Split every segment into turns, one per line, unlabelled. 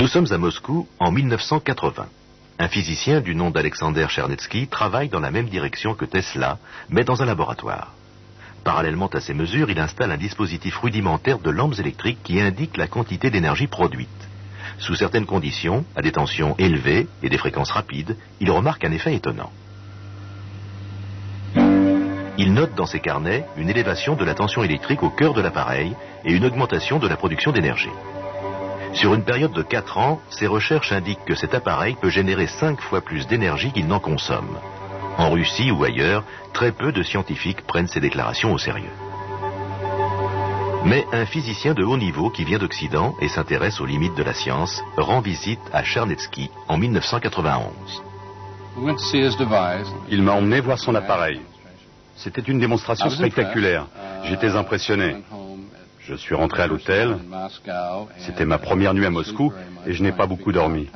Nous sommes à Moscou en 1980. Un physicien du nom d'Alexander Chernetsky travaille dans la même direction que Tesla, mais dans un laboratoire. Parallèlement à ces mesures, il installe un dispositif rudimentaire de lampes électriques qui indique la quantité d'énergie produite. Sous certaines conditions, à des tensions élevées et des fréquences rapides, il remarque un effet étonnant. Il note dans ses carnets une élévation de la tension électrique au cœur de l'appareil et une augmentation de la production d'énergie. Sur une période de 4 ans, ses recherches indiquent que cet appareil peut générer 5 fois plus d'énergie qu'il n'en consomme. En Russie ou ailleurs, très peu de scientifiques prennent ces déclarations au sérieux. Mais un physicien de haut niveau qui vient d'Occident et s'intéresse aux limites de la science rend visite à Chernetsky en 1991.
Il m'a emmené voir son appareil. C'était une démonstration spectaculaire. J'étais impressionné. Je suis rentré à l'hôtel. C'était ma première nuit à Moscou et je n'ai pas beaucoup dormi.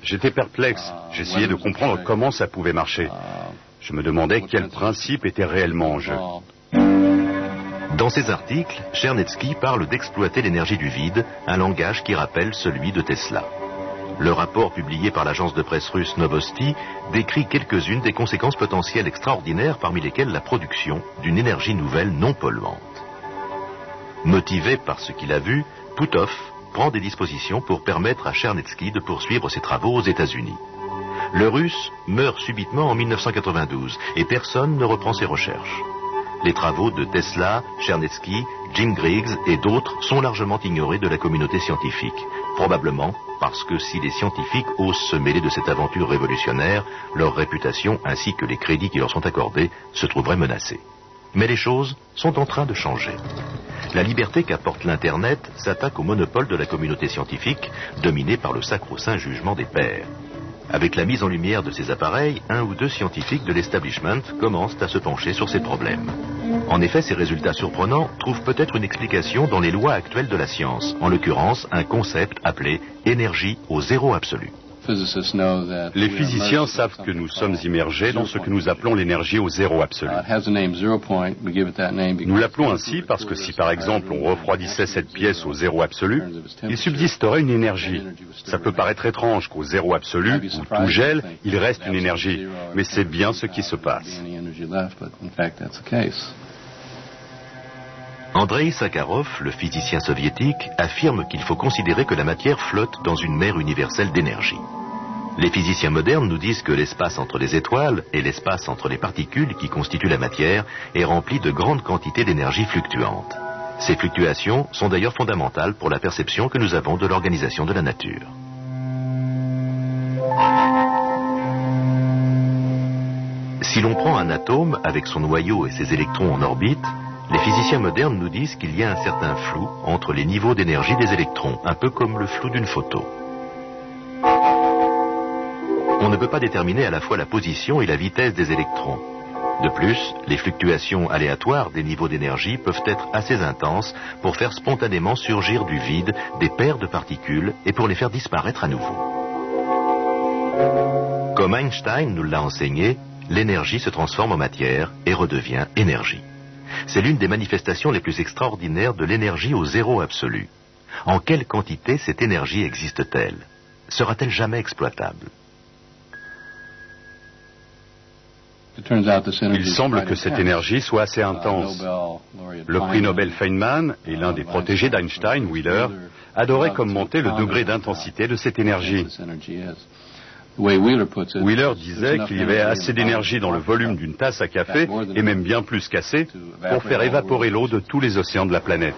J'étais perplexe. J'essayais de comprendre comment ça pouvait marcher. Je me demandais quel principe était réellement en jeu.
Dans ses articles, Chernetsky parle d'exploiter l'énergie du vide, un langage qui rappelle celui de Tesla. Le rapport publié par l'agence de presse russe Novosti décrit quelques-unes des conséquences potentielles extraordinaires, parmi lesquelles la production d'une énergie nouvelle non polluante. Motivé par ce qu'il a vu, Putov prend des dispositions pour permettre à Chernetsky de poursuivre ses travaux aux États-Unis. Le Russe meurt subitement en 1992 et personne ne reprend ses recherches. Les travaux de Tesla, Chernetsky, Jim Griggs et d'autres sont largement ignorés de la communauté scientifique, probablement parce que si les scientifiques osent se mêler de cette aventure révolutionnaire, leur réputation ainsi que les crédits qui leur sont accordés se trouveraient menacés. Mais les choses sont en train de changer. La liberté qu'apporte l'Internet s'attaque au monopole de la communauté scientifique, dominée par le sacro-saint jugement des pairs. Avec la mise en lumière de ces appareils, 1 ou 2 scientifiques de l'establishment commencent à se pencher sur ces problèmes. En effet, ces résultats surprenants trouvent peut-être une explication dans les lois actuelles de la science, en l'occurrence un concept appelé énergie au zéro absolu.
Les physiciens savent que nous sommes immergés dans ce que nous appelons l'énergie au zéro absolu. Nous l'appelons ainsi parce que si par exemple on refroidissait cette pièce au zéro absolu, il subsisterait une énergie. Ça peut paraître étrange qu'au zéro absolu, où tout gèle, il reste une énergie, mais c'est bien ce qui se passe.
Andreï Sakharov, le physicien soviétique, affirme qu'il faut considérer que la matière flotte dans une mer universelle d'énergie. Les physiciens modernes nous disent que l'espace entre les étoiles et l'espace entre les particules qui constituent la matière est rempli de grandes quantités d'énergie fluctuante. Ces fluctuations sont d'ailleurs fondamentales pour la perception que nous avons de l'organisation de la nature. Si l'on prend un atome avec son noyau et ses électrons en orbite, les physiciens modernes nous disent qu'il y a un certain flou entre les niveaux d'énergie des électrons, un peu comme le flou d'une photo. On ne peut pas déterminer à la fois la position et la vitesse des électrons. De plus, les fluctuations aléatoires des niveaux d'énergie peuvent être assez intenses pour faire spontanément surgir du vide des paires de particules et pour les faire disparaître à nouveau. Comme Einstein nous l'a enseigné, l'énergie se transforme en matière et redevient énergie. C'est l'une des manifestations les plus extraordinaires de l'énergie au zéro absolu. En quelle quantité cette énergie existe-t-elle? Sera-t-elle jamais exploitable?
Il semble que cette énergie soit assez intense. Le prix Nobel Feynman et l'un des protégés d'Einstein, Wheeler, adoraient commenter le degré d'intensité de cette énergie. Wheeler disait qu'il y avait assez d'énergie dans le volume d'une tasse à café, et même bien plus qu'assez, pour faire évaporer l'eau de tous les océans de la planète.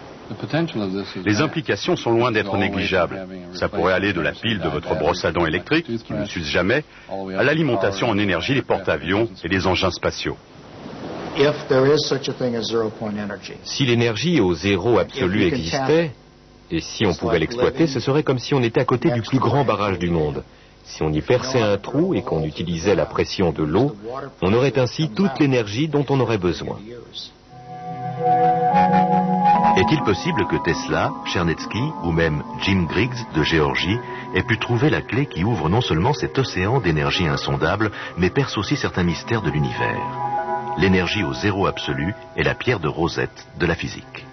Les implications sont loin d'être négligeables. Ça pourrait aller de la pile de votre brosse à dents électrique, qui ne s'use jamais, à l'alimentation en énergie des porte-avions et des engins spatiaux.
Si l'énergie au zéro absolu existait, et si on pouvait l'exploiter, ce serait comme si on était à côté du plus grand barrage du monde. Si on y perçait un trou et qu'on utilisait la pression de l'eau, on aurait ainsi toute l'énergie dont on aurait besoin.
Est-il possible que Tesla, Chernetsky ou même Jim Griggs de Géorgie aient pu trouver la clé qui ouvre non seulement cet océan d'énergie insondable, mais perce aussi certains mystères de l'univers? L'énergie au zéro absolu est la pierre de Rosette de la physique.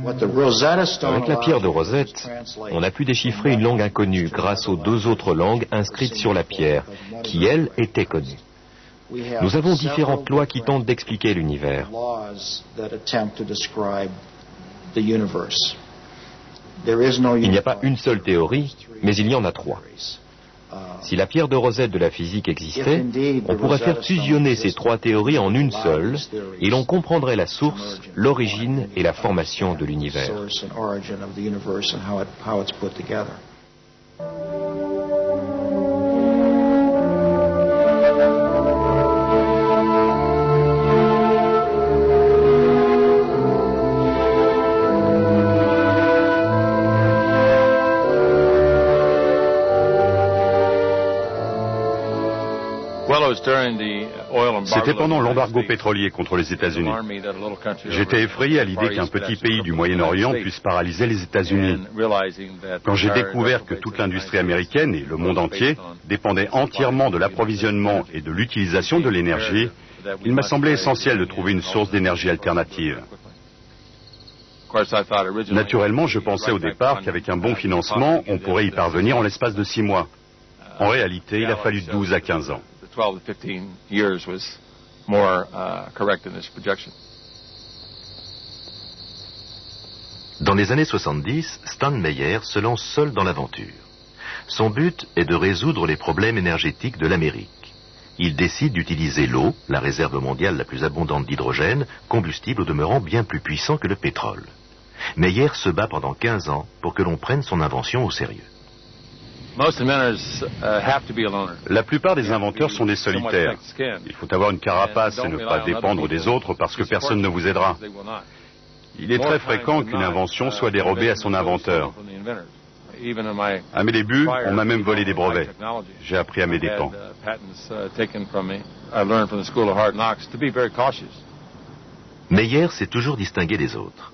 Avec la pierre de Rosette, on a pu déchiffrer une langue inconnue grâce aux 2 autres langues inscrites sur la pierre, qui, elles, étaient connues. Nous avons différentes lois qui tentent d'expliquer l'univers. Il n'y a pas une seule théorie, mais il y en a 3. Si la pierre de Rosette de la physique existait, on pourrait faire fusionner ces 3 théories en une seule, et l'on comprendrait la source, l'origine et la formation de l'univers.
C'était pendant l'embargo pétrolier contre les États-Unis. J'étais effrayé à l'idée qu'un petit pays du Moyen-Orient puisse paralyser les États-Unis. Quand j'ai découvert que toute l'industrie américaine et le monde entier dépendaient entièrement de l'approvisionnement et de l'utilisation de l'énergie, il m'a semblé essentiel de trouver une source d'énergie alternative. Naturellement, je pensais au départ qu'avec un bon financement, on pourrait y parvenir en l'espace de 6 mois. En réalité, il a fallu 12 à 15 ans.
Dans les années 70, Stan Meyer se lance seul dans l'aventure. Son but est de résoudre les problèmes énergétiques de l'Amérique. Il décide d'utiliser l'eau, la réserve mondiale la plus abondante d'hydrogène, combustible au demeurant bien plus puissant que le pétrole. Meyer se bat pendant 15 ans pour que l'on prenne son invention au sérieux.
La plupart des inventeurs sont des solitaires. Il faut avoir une carapace et ne pas dépendre des autres parce que personne ne vous aidera. Il est très fréquent qu'une invention soit dérobée à son inventeur. À mes débuts, on m'a même volé des brevets. J'ai appris à mes dépens.
Meyer s'est toujours distingué des autres.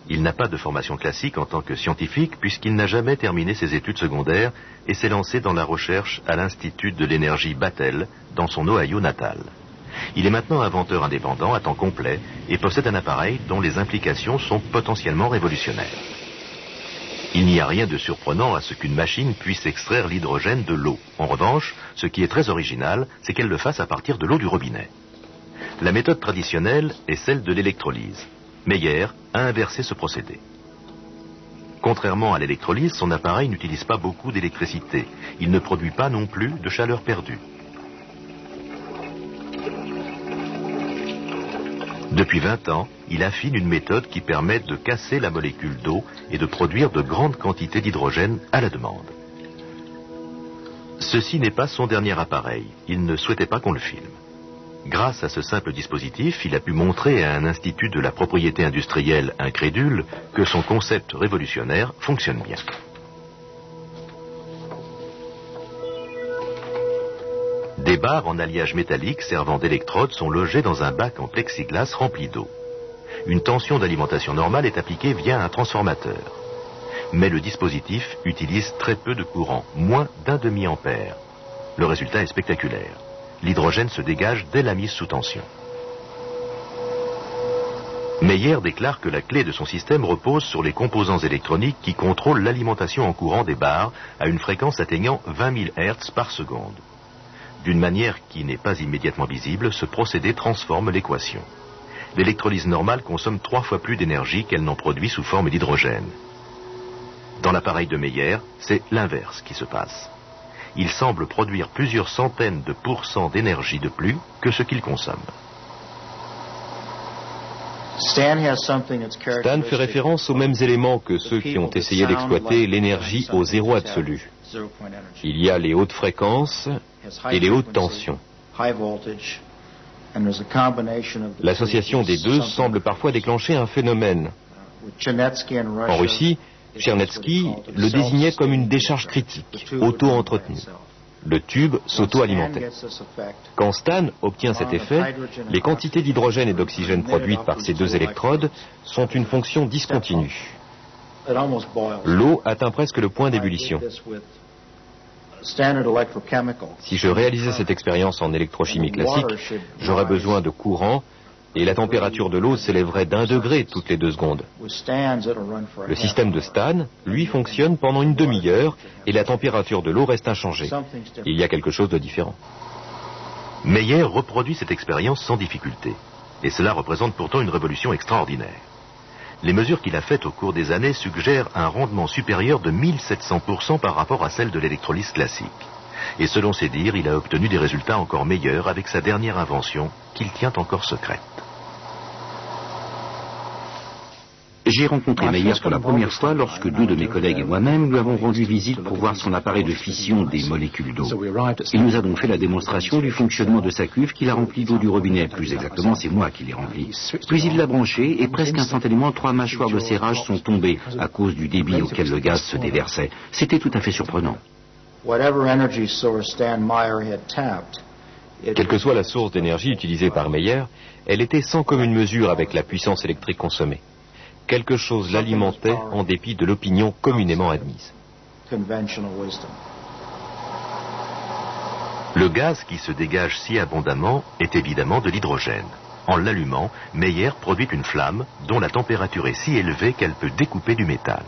Il n'a pas de formation classique en tant que scientifique puisqu'il n'a jamais terminé ses études secondaires et s'est lancé dans la recherche à l'Institut de l'énergie Battelle dans son Ohio natal. Il est maintenant inventeur indépendant à temps complet et possède un appareil dont les implications sont potentiellement révolutionnaires. Il n'y a rien de surprenant à ce qu'une machine puisse extraire l'hydrogène de l'eau. En revanche, ce qui est très original, c'est qu'elle le fasse à partir de l'eau du robinet. La méthode traditionnelle est celle de l'électrolyse. Meyer a inversé ce procédé. Contrairement à l'électrolyse, son appareil n'utilise pas beaucoup d'électricité. Il ne produit pas non plus de chaleur perdue. Depuis 20 ans, il affine une méthode qui permet de casser la molécule d'eau et de produire de grandes quantités d'hydrogène à la demande. Ceci n'est pas son dernier appareil. Il ne souhaitait pas qu'on le filme. Grâce à ce simple dispositif, il a pu montrer à un institut de la propriété industrielle incrédule que son concept révolutionnaire fonctionne bien. Des barres en alliage métallique servant d'électrodes sont logées dans un bac en plexiglas rempli d'eau. Une tension d'alimentation normale est appliquée via un transformateur. Mais le dispositif utilise très peu de courant, moins d'1 demi-ampère. Le résultat est spectaculaire. L'hydrogène se dégage dès la mise sous tension. Meyer déclare que la clé de son système repose sur les composants électroniques qui contrôlent l'alimentation en courant des barres à une fréquence atteignant 20 000 Hz par seconde. D'une manière qui n'est pas immédiatement visible, ce procédé transforme l'équation. L'électrolyse normale consomme 3 fois plus d'énergie qu'elle n'en produit sous forme d'hydrogène. Dans l'appareil de Meyer, c'est l'inverse qui se passe. Il semble produire plusieurs centaines de pourcents d'énergie de plus que ce qu'il consomme.
Stan fait référence aux mêmes éléments que ceux qui ont essayé d'exploiter l'énergie au zéro absolu. Il y a les hautes fréquences et les hautes tensions. L'association des deux semble parfois déclencher un phénomène. En Russie, Chernetsky le désignait comme une décharge critique, auto-entretenue. Le tube s'auto-alimentait. Quand Stan obtient cet effet, les quantités d'hydrogène et d'oxygène produites par ces deux électrodes sont une fonction discontinue. L'eau atteint presque le point d'ébullition. Si je réalisais cette expérience en électrochimie classique, j'aurais besoin de courant et la température de l'eau s'élèverait d'1 degré toutes les 2 secondes. Le système de Stan, lui, fonctionne pendant une demi-heure et la température de l'eau reste inchangée. Il y a quelque chose de différent.
Meyer reproduit cette expérience sans difficulté. Et cela représente pourtant une révolution extraordinaire. Les mesures qu'il a faites au cours des années suggèrent un rendement supérieur de 1700% par rapport à celle de l'électrolyse classique. Et selon ses dires, il a obtenu des résultats encore meilleurs avec sa dernière invention, qu'il tient encore secrète.
J'ai rencontré Meyer pour la première fois lorsque 2 de mes collègues et moi-même lui avons rendu visite pour voir son appareil de fission des molécules d'eau. Il nous a donc fait la démonstration du fonctionnement de sa cuve qu'il a remplie d'eau du robinet. Plus exactement, c'est moi qui l'ai remplie. Puis il l'a branchée et presque instantanément 3 mâchoires de serrage sont tombées à cause du débit auquel le gaz se déversait. C'était tout à fait surprenant.
Quelle que soit la source d'énergie utilisée par Meyer, elle était sans commune mesure avec la puissance électrique consommée. Quelque chose l'alimentait en dépit de l'opinion communément admise.
Le gaz qui se dégage si abondamment est évidemment de l'hydrogène. En l'allumant, Meyer produit une flamme dont la température est si élevée qu'elle peut découper du métal.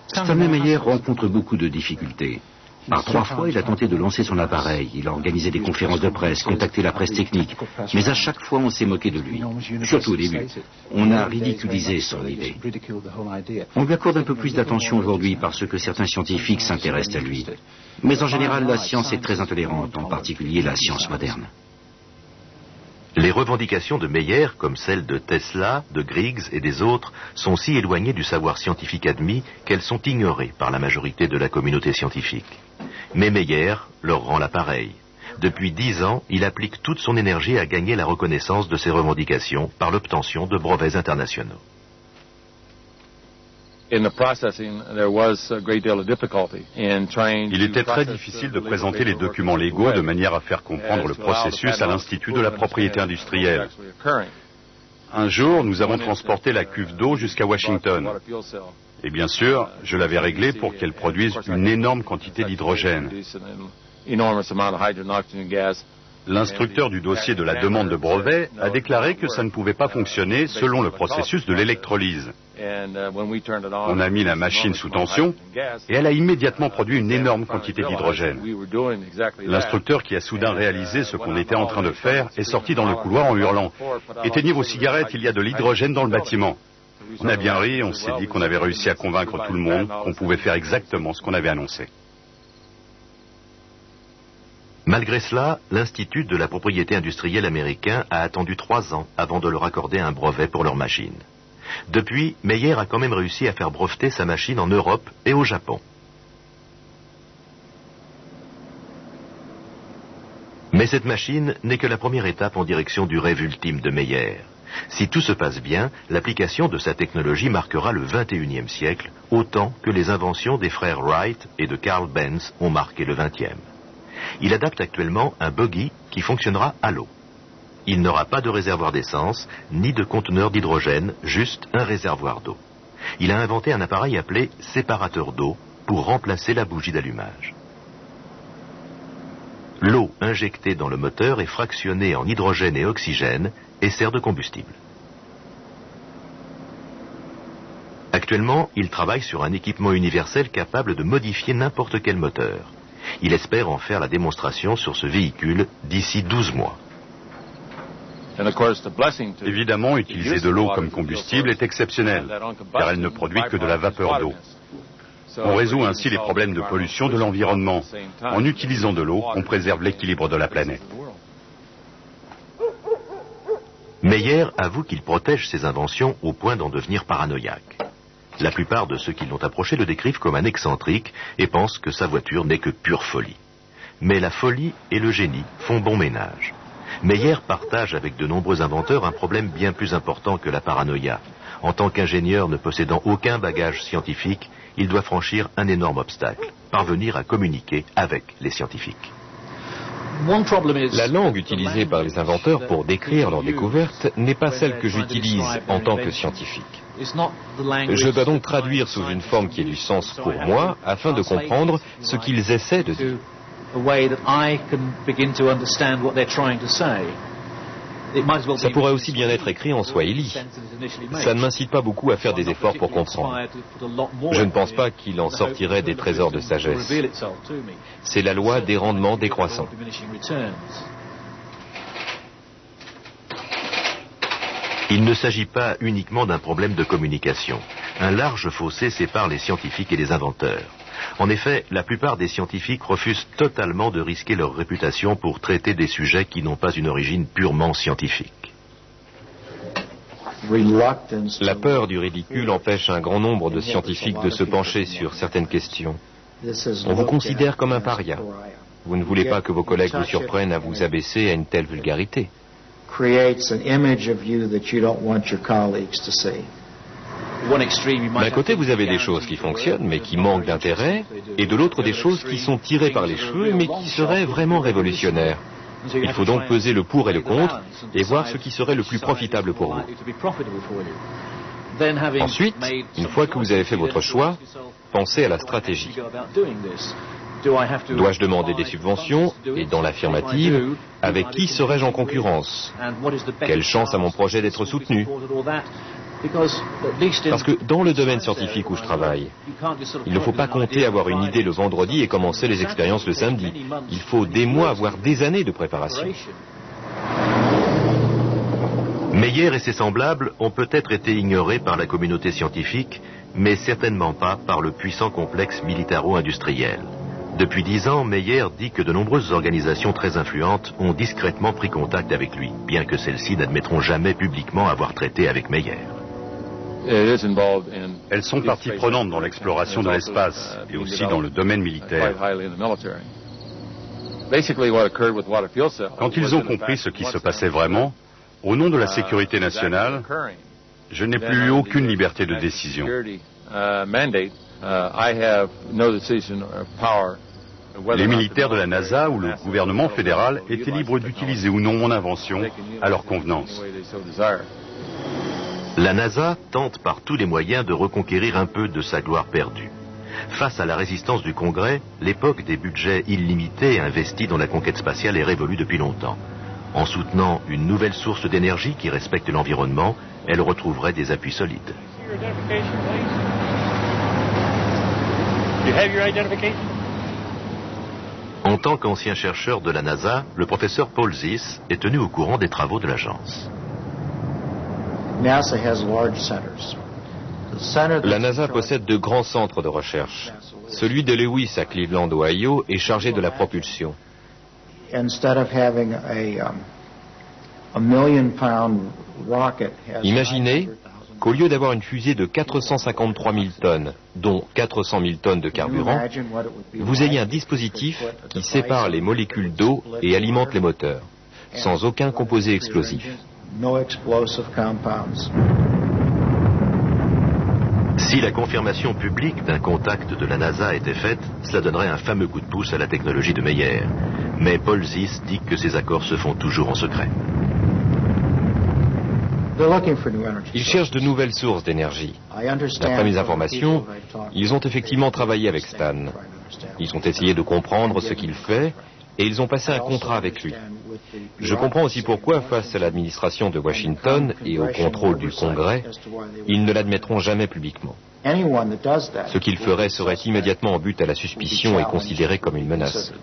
Stanley Meyer rencontre beaucoup de difficultés. Par 3 fois, il a tenté de lancer son appareil. Il a organisé des conférences de presse, contacté la presse technique. Mais à chaque fois, on s'est moqué de lui. Surtout au début. On a ridiculisé son idée. On lui accorde un peu plus d'attention aujourd'hui parce que certains scientifiques s'intéressent à lui. Mais en général, la science est très intolérante, en particulier la science moderne.
Les revendications de Meyer, comme celles de Tesla, de Griggs et des autres, sont si éloignées du savoir scientifique admis qu'elles sont ignorées par la majorité de la communauté scientifique. Mais Meyer leur rend l'appareil. Depuis 10 ans, il applique toute son énergie à gagner la reconnaissance de ses revendications par l'obtention de brevets internationaux.
Il était très difficile de présenter les documents légaux de manière à faire comprendre le processus à l'Institut de la propriété industrielle. Un jour, nous avons transporté la cuve d'eau jusqu'à Washington. Et bien sûr, je l'avais réglée pour qu'elle produise une énorme quantité d'hydrogène. L'instructeur du dossier de la demande de brevet a déclaré que ça ne pouvait pas fonctionner selon le processus de l'électrolyse. On a mis la machine sous tension et elle a immédiatement produit une énorme quantité d'hydrogène. L'instructeur, qui a soudain réalisé ce qu'on était en train de faire, est sorti dans le couloir en hurlant « Éteignez vos cigarettes, il y a de l'hydrogène dans le bâtiment !» On a bien ri, on s'est dit qu'on avait réussi à convaincre tout le monde qu'on pouvait faire exactement ce qu'on avait annoncé.
Malgré cela, l'Institut de la propriété industrielle américain a attendu 3 ans avant de leur accorder un brevet pour leur machine. Depuis, Meyer a quand même réussi à faire breveter sa machine en Europe et au Japon. Mais cette machine n'est que la première étape en direction du rêve ultime de Meyer. Si tout se passe bien, l'application de sa technologie marquera le 21e siècle, autant que les inventions des frères Wright et de Carl Benz ont marqué le 20e. Il adapte actuellement un buggy qui fonctionnera à l'eau. Il n'aura pas de réservoir d'essence, ni de conteneur d'hydrogène, juste un réservoir d'eau. Il a inventé un appareil appelé séparateur d'eau pour remplacer la bougie d'allumage. L'eau injectée dans le moteur est fractionnée en hydrogène et oxygène et sert de combustible. Actuellement, il travaille sur un équipement universel capable de modifier n'importe quel moteur. Il espère en faire la démonstration sur ce véhicule d'ici 12 mois.
Évidemment, utiliser de l'eau comme combustible est exceptionnel, car elle ne produit que de la vapeur d'eau. On résout ainsi les problèmes de pollution de l'environnement. En utilisant de l'eau, on préserve l'équilibre de la planète.
Meyer avoue qu'il protège ses inventions au point d'en devenir paranoïaque. La plupart de ceux qui l'ont approché le décrivent comme un excentrique et pensent que sa voiture n'est que pure folie. Mais la folie et le génie font bon ménage. Meyer partage avec de nombreux inventeurs un problème bien plus important que la paranoïa. En tant qu'ingénieur ne possédant aucun bagage scientifique, il doit franchir un énorme obstacle, parvenir à communiquer avec les scientifiques.
La langue utilisée par les inventeurs pour décrire leurs découvertes n'est pas celle que j'utilise en tant que scientifique. Je dois donc traduire sous une forme qui ait du sens pour moi afin de comprendre ce qu'ils essaient de dire. Ça pourrait aussi bien être écrit en swahili. Ça ne m'incite pas beaucoup à faire des efforts pour comprendre. Je ne pense pas qu'il en sortirait des trésors de sagesse. C'est la loi des rendements décroissants.
Il ne s'agit pas uniquement d'un problème de communication. Un large fossé sépare les scientifiques et les inventeurs. En effet, la plupart des scientifiques refusent totalement de risquer leur réputation pour traiter des sujets qui n'ont pas une origine purement scientifique.
La peur du ridicule empêche un grand nombre de scientifiques de se pencher sur certaines questions. On vous considère comme un paria. Vous ne voulez pas que vos collègues vous surprennent à vous abaisser à une telle vulgarité. D'un côté, vous avez des choses qui fonctionnent, mais qui manquent d'intérêt, et de l'autre, des choses qui sont tirées par les cheveux, mais qui seraient vraiment révolutionnaires. Il faut donc peser le pour et le contre, et voir ce qui serait le plus profitable pour vous. Ensuite, une fois que vous avez fait votre choix, pensez à la stratégie. Dois-je demander des subventions, et dans l'affirmative, avec qui serais-je en concurrence? Quelle chance a mon projet d'être soutenu? Parce que dans le domaine scientifique où je travaille, il ne faut pas compter avoir une idée le vendredi et commencer les expériences le samedi. Il faut des mois, voire des années de préparation.
Meyer et ses semblables ont peut-être été ignorés par la communauté scientifique, mais certainement pas par le puissant complexe militaro-industriel. Depuis 10 ans, Meyer dit que de nombreuses organisations très influentes ont discrètement pris contact avec lui, bien que celles-ci n'admettront jamais publiquement avoir traité avec Meyer.
Elles sont partie prenante dans l'exploration de l'espace et aussi dans le domaine militaire. Quand ils ont compris ce qui se passait vraiment, au nom de la sécurité nationale, je n'ai plus eu aucune liberté de décision. Les militaires de la NASA ou le gouvernement fédéral étaient libres d'utiliser ou non mon invention à leur convenance.
La NASA tente par tous les moyens de reconquérir un peu de sa gloire perdue. Face à la résistance du Congrès, l'époque des budgets illimités investis dans la conquête spatiale est révolue depuis longtemps. En soutenant une nouvelle source d'énergie qui respecte l'environnement, elle retrouverait des appuis solides. En tant qu'ancien chercheur de la NASA, le professeur Paul Ziss est tenu au courant des travaux de l'agence.
La NASA possède de grands centres de recherche. Celui de Lewis à Cleveland, Ohio, est chargé de la propulsion. Imaginez qu'au lieu d'avoir une fusée de 453 000 tonnes, dont 400 000 tonnes de carburant, vous ayez un dispositif qui sépare les molécules d'eau et alimente les moteurs, sans aucun composé explosif.
Si la confirmation publique d'un contact de la NASA était faite, cela donnerait un fameux coup de pouce à la technologie de Meyer. Mais Paul Ziss dit que ces accords se font toujours en secret.
Ils cherchent de nouvelles sources d'énergie. D'après mes informations, ils ont effectivement travaillé avec Stan. Ils ont essayé de comprendre ce qu'il fait et ils ont passé un contrat avec lui. Je comprends aussi pourquoi, face à l'administration de Washington et au contrôle du Congrès, ils ne l'admettront jamais publiquement. Ce qu'ils feraient serait immédiatement en but à la suspicion et considéré comme une menace.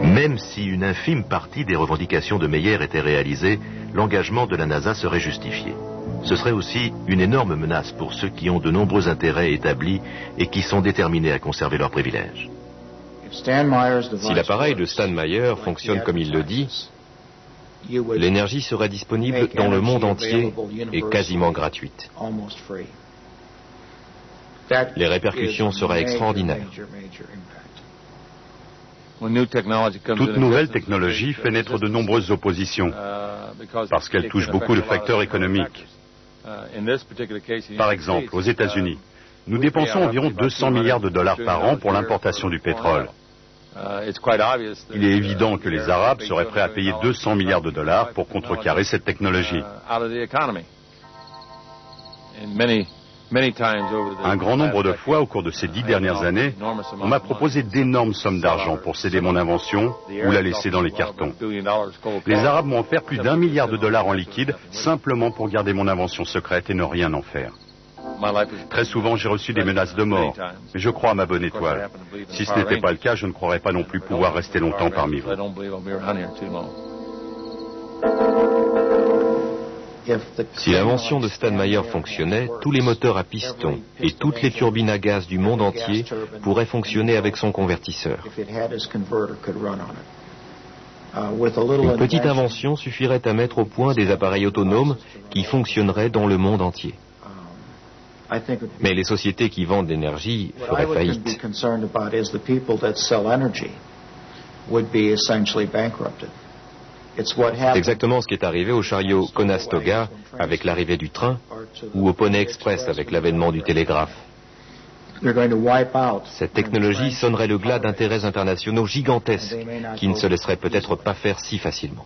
Même si une infime partie des revendications de Meyer était réalisée, l'engagement de la NASA serait justifié. Ce serait aussi une énorme menace pour ceux qui ont de nombreux intérêts établis et qui sont déterminés à conserver leurs privilèges.
Si l'appareil de Stan Meyer fonctionne comme il le dit, l'énergie serait disponible dans le monde entier et quasiment gratuite. Les répercussions seraient extraordinaires.
Toute nouvelle technologie fait naître de nombreuses oppositions parce qu'elle touche beaucoup de facteurs économiques. Par exemple, aux États-Unis, nous dépensons environ 200 milliards de dollars par an pour l'importation du pétrole. Il est évident que les Arabes seraient prêts à payer 200 milliards de dollars pour contrecarrer cette technologie. Un grand nombre de fois, au cours de ces 10 dernières années, on m'a proposé d'énormes sommes d'argent pour céder mon invention ou la laisser dans les cartons. Les Arabes m'ont offert plus d'1 milliard de dollars en liquide simplement pour garder mon invention secrète et ne rien en faire. Très souvent, j'ai reçu des menaces de mort, mais je crois à ma bonne étoile. Si ce n'était pas le cas, je ne croirais pas non plus pouvoir rester longtemps parmi vous.
Si l'invention de Stadtmayer fonctionnait, tous les moteurs à piston et toutes les turbines à gaz du monde entier pourraient fonctionner avec son convertisseur. Une petite invention suffirait à mettre au point des appareils autonomes qui fonctionneraient dans le monde entier. Mais les sociétés qui vendent l'énergie feraient faillite. C'est exactement ce qui est arrivé au chariot Conestoga avec l'arrivée du train ou au Poney Express avec l'avènement du télégraphe. Cette technologie sonnerait le glas d'intérêts internationaux gigantesques qui ne se laisseraient peut-être pas faire si facilement.